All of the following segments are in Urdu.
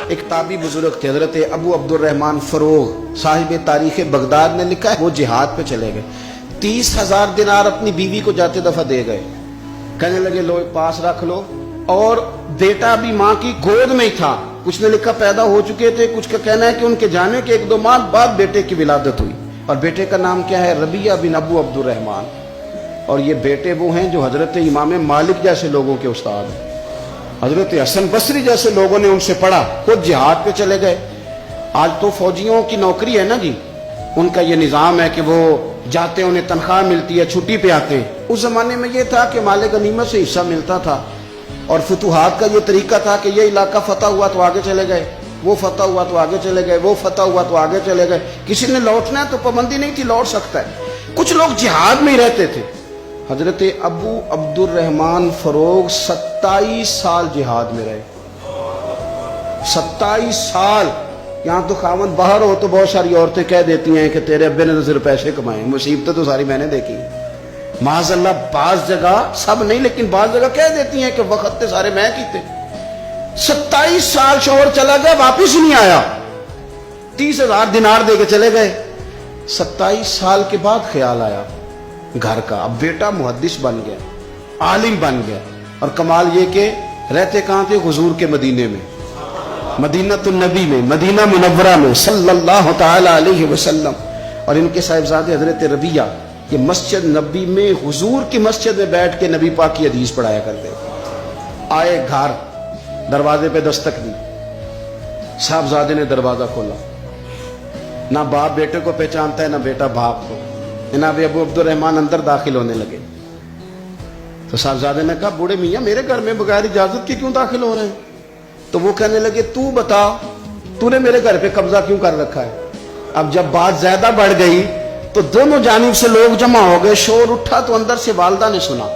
ایک تابعی بزرگ تھے حضرت ابو عبدالرحمن فروغ صاحب تاریخ بغداد نے لکھا ہے وہ جہاد پہ چلے گئے، 30,000 دینار اپنی بیوی کو جاتے دفعہ دے گئے، کہنے لگے لو پاس رکھ لو، اور بیٹا بھی ماں کی گود میں ہی تھا، کچھ نے لکھا پیدا ہو چکے تھے، کچھ کا کہنا ہے کہ ان کے جانے کے 1-2 ماہ بعد بیٹے کی ولادت ہوئی، اور بیٹے کا نام کیا ہے؟ ربیعہ بن ابو عبدالرحمن، اور یہ بیٹے وہ ہیں جو حضرت امام مالک جیسے لوگوں کے استاد ہیں، حضرت حسن بصری جیسے لوگوں نے ان سے پڑھا، خود جہاد پہ چلے گئے۔ آج تو فوجیوں کی نوکری ہے نا جی، ان کا یہ نظام ہے کہ وہ جاتے انہیں تنخواہ ملتی ہے، چھٹی پہ آتے ہیں۔ اس زمانے میں یہ تھا کہ مال غنیمت سے حصہ ملتا تھا، اور فتوحات کا یہ طریقہ تھا کہ یہ علاقہ فتح ہوا تو آگے چلے گئے، وہ فتح ہوا تو آگے چلے گئے، وہ فتح ہوا تو آگے چلے گئے، کسی نے لوٹنا ہے تو پابندی نہیں تھی، لوٹ سکتا ہے۔ کچھ لوگ جہاد میں ہی رہتے تھے۔ حضرت ابو عبدالرحمن فروغ 27 سال جہاد میں رہے، 27 سال۔ یہاں تو خاوند باہر ہو تو بہت ساری عورتیں کہہ دیتی ہیں کہ تیرے ابے نے تو صرف پیسے کمائے، مصیبتیں تو ساری میں نے دیکھی ہیں، معاذ اللہ۔ بعض جگہ، سب نہیں لیکن بعض جگہ کہہ دیتی ہیں کہ وقت تے سارے میں کیتے۔ 27 سال شوہر چلا گیا، واپس ہی نہیں آیا، 30,000 دینار دے کے چلے گئے۔ 27 سال کے بعد خیال آیا گھر کا، اب بیٹا محدث بن گیا، عالم بن گیا، اور کمال یہ کہ رہتے کہاں تھے؟ حضور کے مدینے میں، مدینۃ النبی میں، مدینہ منورہ میں صلی اللہ تعالی علیہ وسلم۔ اور ان کے صاحبزادے حضرت ربیعہ یہ مسجد نبی میں، حضور کی مسجد میں بیٹھ کے نبی پاک کی حدیث پڑھایا کرتے۔ آئے گھر، دروازے پہ دستک دی، صاحبزادے نے دروازہ کھولا، نہ باپ بیٹے کو پہچانتا ہے نہ بیٹا باپ کو۔ جناب ابو عبدالرحمن اندر داخل ہونے لگے تو صاحبزادے نے کہا بوڑھے میاں میرے گھر میں بغیر اجازت کے کیوں داخل ہو رہے ہیں؟ تو وہ کہنے لگے تو بتا، تو نے میرے گھر پہ قبضہ کیوں کر رکھا ہے؟ اب جب بات زیادہ بڑھ گئی تو دونوں جانب سے لوگ جمع ہو گئے، شور اٹھا تو اندر سے والدہ نے سنا،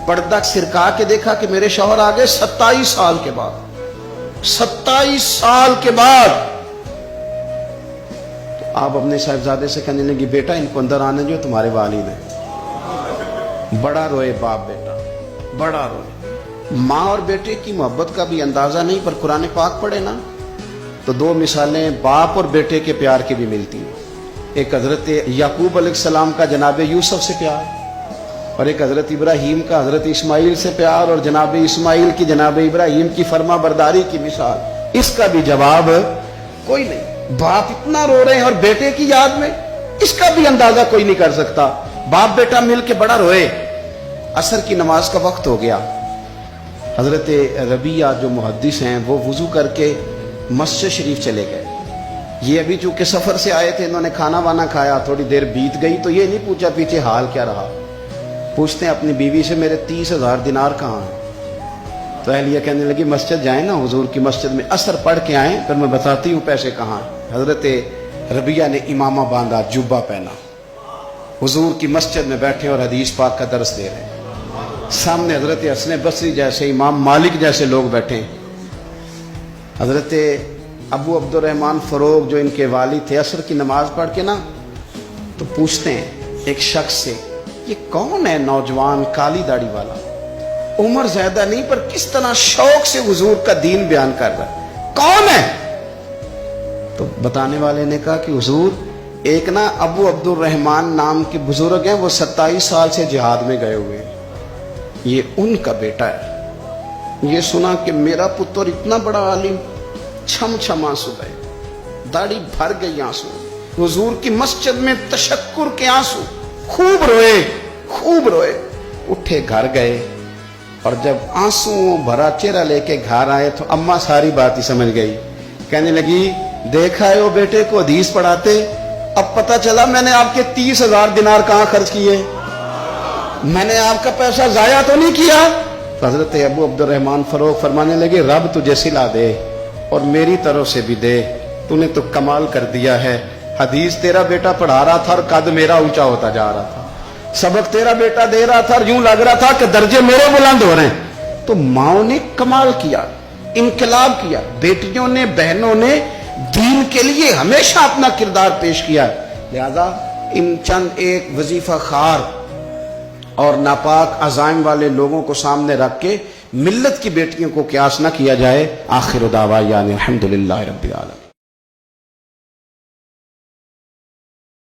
پردہ سرکا کے دیکھا کہ میرے شوہر آ گئے 27 سال کے بعد، 27 سال کے بعد۔ آپ اپنے صاحبزادے سے کہنے لگی بیٹا ان کو اندر آنے جو تمہارے والد ہیں۔ بڑا روئے باپ بیٹا، بڑا روئے۔ ماں اور بیٹے کی محبت کا بھی اندازہ نہیں، پر قرآن پاک پڑھے نا تو 2 مثالیں باپ اور بیٹے کے پیار کی بھی ملتی ہیں۔ ایک حضرت یعقوب علیہ السلام کا جناب یوسف سے پیار، اور ایک حضرت ابراہیم کا حضرت اسماعیل سے پیار، اور جناب اسماعیل کی جناب ابراہیم کی فرما برداری کی مثال، اس کا بھی جواب کوئی نہیں۔ باپ اتنا رو رہے ہیں اور بیٹے کی یاد میں، اس کا بھی اندازہ کوئی نہیں کر سکتا۔ باپ بیٹا مل کے بڑا روئے۔ عصر کی نماز کا وقت ہو گیا، حضرت ربیعہ جو محدث ہیں وہ وضو کر کے مسجد شریف چلے گئے۔ یہ ابھی چونکہ سفر سے آئے تھے، انہوں نے کھانا وانا کھایا، تھوڑی دیر بیت گئی تو یہ نہیں پوچھا پیچھے حال کیا رہا، پوچھتے ہیں اپنی بیوی سے میرے 30,000 دینار کہاں ہیں؟ تو اہلیہ کہنے لگی مسجد جائیں نا، حضور کی مسجد میں عصر پڑھ کے آئیں، پھر میں بتاتی ہوں پیسے کہاں ہیں۔ حضرت ربیعہ نے امامہ باندھا، جبہ پہنا، حضور کی مسجد میں بیٹھے اور حدیث پاک کا درس دے رہے ہیں۔ سامنے حضرت حسن بصری جیسے، امام مالک جیسے لوگ بیٹھے ہیں۔ حضرت ابو عبدالرحمن فروغ جو ان کے والد تھے، عصر کی نماز پڑھ کے نا تو پوچھتے ہیں ایک شخص سے یہ کون ہے نوجوان کالی داڑھی والا، عمر زیادہ نہیں پر کس طرح شوق سے حضور کا دین بیان کر رہا ہے، کون ہے؟ تو بتانے والے نے کہا کہ حضور ایک نا ابو عبدالرحمن نام کے بزرگ ہیں، وہ 27 سال سے جہاد میں گئے ہوئے ہیں، یہ ان کا بیٹا ہے۔ یہ سنا کہ میرا پتر اتنا بڑا عالم، چھم چھم آنسو گئے، داڑھی بھر گئی آنسو، حضور کی مسجد میں تشکر کے آنسو، خوب روئے، خوب روئے۔ اٹھے گھر گئے، اور جب آنسو بھرا چہرہ لے کے گھر آئے تو اماں ساری بات ہی سمجھ گئی، کہنے لگی دیکھا ہے وہ بیٹے کو حدیث پڑھاتے، اب پتہ چلا میں نے آپ کے 30,000 دینار کہاں خرچ کیے، میں نے آپ کا پیسہ ضائع تو نہیں کیا۔ حضرت ابو عبدالرحمن فروغ فرمانے لگے رب تجھے صلہ دے اور میری طرف سے بھی دے، تو نے تو کمال کر دیا ہے، حدیث تیرا بیٹا پڑھا رہا تھا اور قد میرا اونچا ہوتا جا رہا تھا، سبق تیرا بیٹا دے رہا تھا اور یوں لگ رہا تھا کہ درجے میرے بلند ہو رہے ہیں۔ تو ماؤں نے کمال کیا، انقلاب کیا، بیٹیوں نے، بہنوں نے دین کے لیے ہمیشہ اپنا کردار پیش کیا۔ لہذا ان چند ایک وظیفہ خار اور ناپاک عزائم والے لوگوں کو سامنے رکھ کے ملت کی بیٹیوں کو قیاس نہ کیا جائے. آخر دعوانا الحمدللہ رب العالمین.